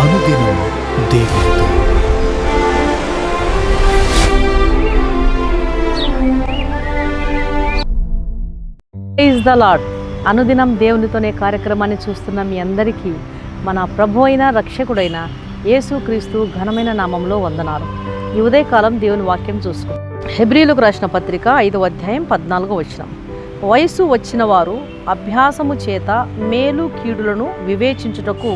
అనుదినం దేవునితో. Praise the Lord. అనుదినం దేవునితోనే కార్యక్రమాన్ని చూస్తున్న మీ అందరికీ మన ప్రభు అయిన రక్షకుడైన యేసుక్రీస్తు ఘనమైన నామంలో వందనాలు. ఈ ఉదయకాలం దేవుని వాక్యం చూసుకుంటాం. హెబ్రీలకు రాసిన పత్రిక 5వ అధ్యాయం 14వ వచనం. వయసు వచ్చిన వారు అభ్యాసము చేత మేలు కీడులను వివేచించుటకు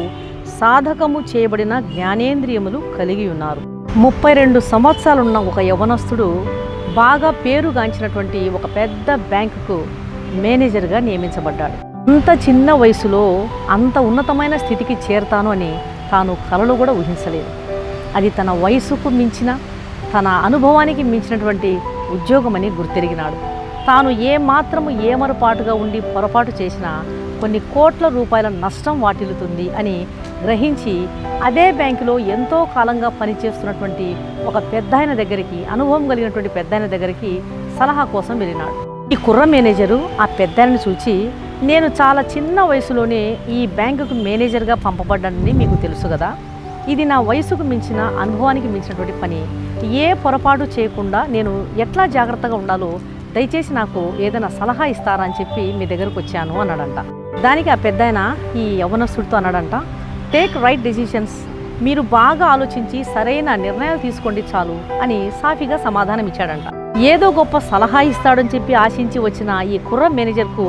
సాధకము చేయబడిన జ్ఞానేంద్రియములు కలిగి ఉన్నారు. 32 సంవత్సరాలున్న ఒక యవనస్తుడు బాగా పేరుగాంచినటువంటి ఒక పెద్ద బ్యాంకుకు మేనేజర్గా నియమించబడ్డాడు. అంత చిన్న వయసులో అంత ఉన్నతమైన స్థితికి చేరతాను అని తాను కలలో కూడా ఊహించలేదు. అది తన వయసుకు మించిన, తన అనుభవానికి మించినటువంటి ఉద్యోగమని గుర్తెరిగినాడు. తాను ఏమాత్రము ఏమరపాటుగా ఉండి పొరపాటు చేసినా కొన్ని కోట్ల రూపాయల నష్టం వాటిల్లుతుంది అని గ్రహించి అదే బ్యాంకులో ఎంతో కాలంగా పనిచేస్తున్నటువంటి ఒక పెద్దాయన దగ్గరికి, అనుభవం కలిగినటువంటి పెద్దాయన దగ్గరికి సలహా కోసం వెళ్ళినాడు. ఈ కుర్ర మేనేజరు ఆ పెద్దాయనను చూచి, నేను చాలా చిన్న వయసులోనే ఈ బ్యాంకుకు మేనేజర్గా పంపబడ్డానని మీకు తెలుసు కదా, ఇది నా వయసుకు మించిన, అనుభవానికి మించినటువంటి పని. ఏ పొరపాటు చేయకుండా నేను ఎట్లా జాగ్రత్తగా ఉండాలో దయచేసి నాకు ఏదైనా సలహా ఇస్తారా అని చెప్పి మీ దగ్గరకు వచ్చాను అన్నాడంట. దానికి ఆ పెద్దాయన ఈ యవ్వనస్తుడితో అన్నాడంట, టేక్ రైట్ డెసిషన్స్, మీరు బాగా ఆలోచించి సరైన నిర్ణయాలు తీసుకోండి చాలు అని సాఫీగా సమాధానం ఇచ్చాడంట. ఏదో గొప్ప సలహా ఇస్తాడని చెప్పి ఆశించి వచ్చిన ఈ కుర్ర మేనేజర్కు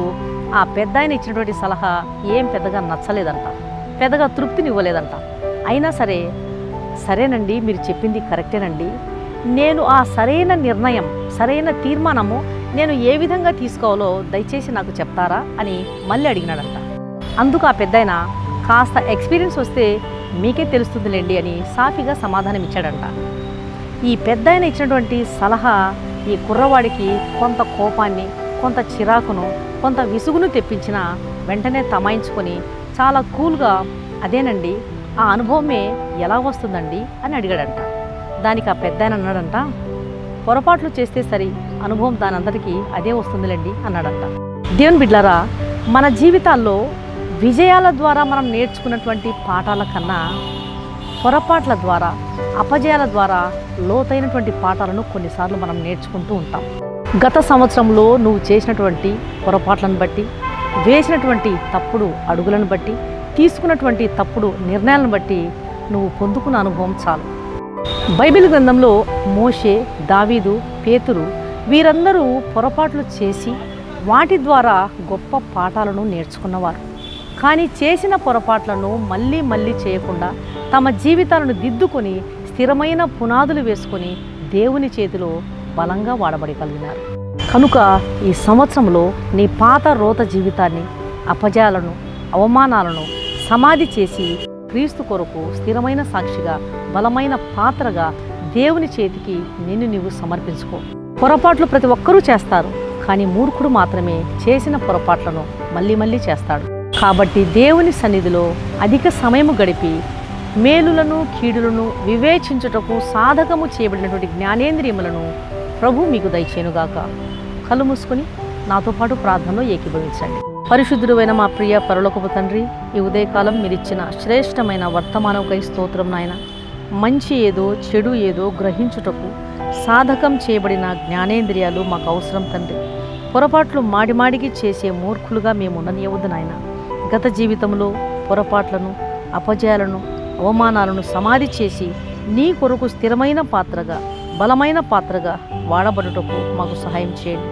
ఆ పెద్దాయన ఇచ్చినటువంటి సలహా ఏం పెద్దగా నచ్చలేదంట, పెద్దగా తృప్తినివ్వలేదంట. అయినా సరేనండి, మీరు చెప్పింది కరెక్టేనండి, నేను ఆ సరైన నిర్ణయం, సరైన తీర్మానము నేను ఏ విధంగా తీసుకోవాలో దయచేసి నాకు చెప్తారా అని మళ్ళీ అడిగినాడంట. అందుకు ఆ పెద్దాయన, కాస్త ఎక్స్పీరియన్స్ వస్తే మీకే తెలుస్తుందిలేండి అని సాఫీగా సమాధానం ఇచ్చాడంట. ఈ పెద్దాయన ఇచ్చినటువంటి సలహా ఈ కుర్రవాడికి కొంత కోపాన్ని, కొంత చిరాకును, కొంత విసుగును తెప్పించిన వెంటనే తమాయించుకొని చాలా కూల్గా, అదేనండి, ఆ అనుభవమే ఎలా వస్తుందండి అని అడిగాడంట. దానికి ఆ పెద్దాయన అన్నాడంట, పొరపాట్లు చేస్తే సరి, అనుభవం దానంతటికీ అదే వస్తుందిలేండి అన్నాడంట. దేవుని బిడ్డలారా, మన జీవితాల్లో విజయాల ద్వారా మనం నేర్చుకున్నటువంటి పాఠాల కన్నా పొరపాట్ల ద్వారా, అపజయాల ద్వారా లోతైనటువంటి పాఠాలను కొన్నిసార్లు మనం నేర్చుకుంటూ ఉంటాం. గత సంవత్సరంలో నువ్వు చేసినటువంటి పొరపాట్లను బట్టి, వేసినటువంటి తప్పుడు అడుగులను బట్టి, తీసుకున్నటువంటి తప్పుడు నిర్ణయాలను బట్టి నువ్వు పొందుకున్న అనుభవం చాలు. బైబిల్ గ్రంథంలో మోషే, దావీదు, పేతురు వీరందరూ పొరపాట్లు చేసి వాటి ద్వారా గొప్ప పాఠాలను నేర్చుకున్నవారు. కానీ చేసిన పొరపాట్లను మళ్ళీ చేయకుండా తమ జీవితాలను దిద్దుకొని స్థిరమైన పునాదులు వేసుకొని దేవుని చేతిలో బలంగా వాడబడగలిగినారు. కనుక ఈ సంవత్సరంలో నీ పాత రోత జీవితాన్ని, అపజయాలను, అవమానాలను సమాధి చేసి క్రీస్తు కొరకు స్థిరమైన సాక్షిగా, బలమైన పాత్రగా దేవుని చేతికి నిన్ను నీవు సమర్పించుకో. పొరపాట్లు ప్రతి ఒక్కరూ చేస్తారు, కానీ మూర్ఖుడు మాత్రమే చేసిన పొరపాట్లను మళ్ళీ చేస్తాడు. కాబట్టి దేవుని సన్నిధిలో అధిక సమయము గడిపి మేలులను కీడులను వివేచించుటకు సాధకము చేయబడినటువంటి జ్ఞానేంద్రియములను ప్రభు మీకు దయచేయునుగాక. కళ్ళు మూసుకొని నాతో పాటు ప్రార్థనలో ఏకీభవించండి. పరిశుద్ధుడైన మా ప్రియ పరలోకపు తండ్రి, ఈ ఉదయకాలం మీరిచ్చిన శ్రేష్టమైన వర్తమానంకై స్తోత్రం నాయన. మంచి ఏదో చెడు ఏదో గ్రహించుటకు సాధకం చేయబడిన జ్ఞానేంద్రియాలు మాకు అవసరం తండ్రి. పొరపాట్లు మాడిమాడికి చేసే మూర్ఖులుగా మేము ఉండనివ్వద్దు నాయన. గత జీవితంలో పొరపాట్లను, అపజయాలను, అవమానాలను సమాధి చేసి నీ కొరకు స్థిరమైన పాత్రగా, బలమైన పాత్రగా వాడబడుటకు మాకు సహాయం చేయండి.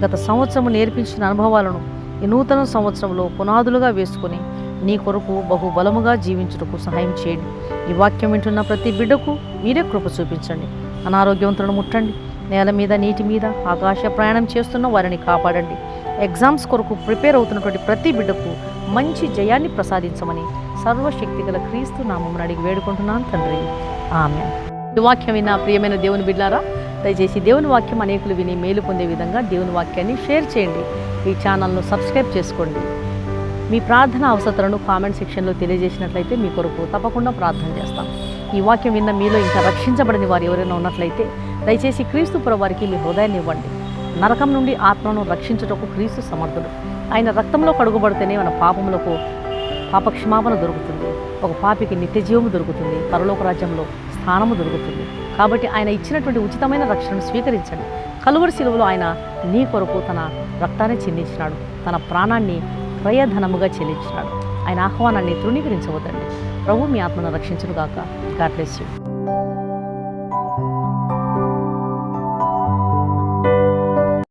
గత సంవత్సరం నేర్పించిన అనుభవాలను ఈ నూతన సంవత్సరంలో పునాదులుగా వేసుకుని నీ కొరకు బహుబలముగా జీవించుటకు సహాయం చేయండి. ఈ వాక్యం వింటున్న ప్రతి బిడ్డకు మీరే కృప చూపించండి. అనారోగ్యవంతులను ముట్టండి. నేల మీద, నీటి మీద, ఆకాశ ప్రయాణం చేస్తున్న వారిని కాపాడండి. ఎగ్జామ్స్ కొరకు ప్రిపేర్ అవుతున్నటువంటి ప్రతి బిడ్డకు మంచి జయాన్ని ప్రసాదించమని సర్వశక్తి గల క్రీస్తు నామమున అడిగి వేడుకుంటున్నాను తండ్రి, ఆమేన్. ఈ వాక్యం విన్న ప్రియమైన దేవుని బిడ్డలారా, దయచేసి దేవుని వాక్యం అనేకులు విని మేలు పొందే విధంగా దేవుని వాక్యాన్ని షేర్ చేయండి. ఈ ఛానల్ను సబ్స్క్రైబ్ చేసుకోండి. మీ ప్రార్థన అవసరాలను కామెంట్ సెక్షన్లో తెలియజేసినట్లయితే మీ కొరకు తప్పకుండా ప్రార్థన చేస్తాం. ఈ వాక్యం విన్న మీలో ఇంకా రక్షించబడని వారు ఎవరైనా ఉన్నట్లయితే దయచేసి క్రీస్తు ప్రభువారికి మీ హృదయాన్ని ఇవ్వండి. నరకం నుండి ఆత్మను రక్షించుటకు క్రీస్తు సమర్థుడు. ఆయన రక్తంలో కడుగుబడితేనే మన పాపములకు పాపక్షమాపణ దొరుకుతుంది. ఒక పాపికి నిత్య జీవము దొరుకుతుంది. పరలోక రాజ్యంలో స్థానము దొరుకుతుంది. కాబట్టి ఆయన ఇచ్చినటువంటి ఉచితమైన రక్షణను స్వీకరించండి. కలువరి శిలువలో ఆయన నీ కొరకు తన రక్తాన్ని చెల్లించినాడు. తన ప్రాణాన్ని క్రయధనముగా చెల్లించినాడు. ఆయన ఆహ్వానాన్ని తృణీకరించవద్దండి. ప్రభు మీ ఆత్మను రక్షించును గాక. God bless you.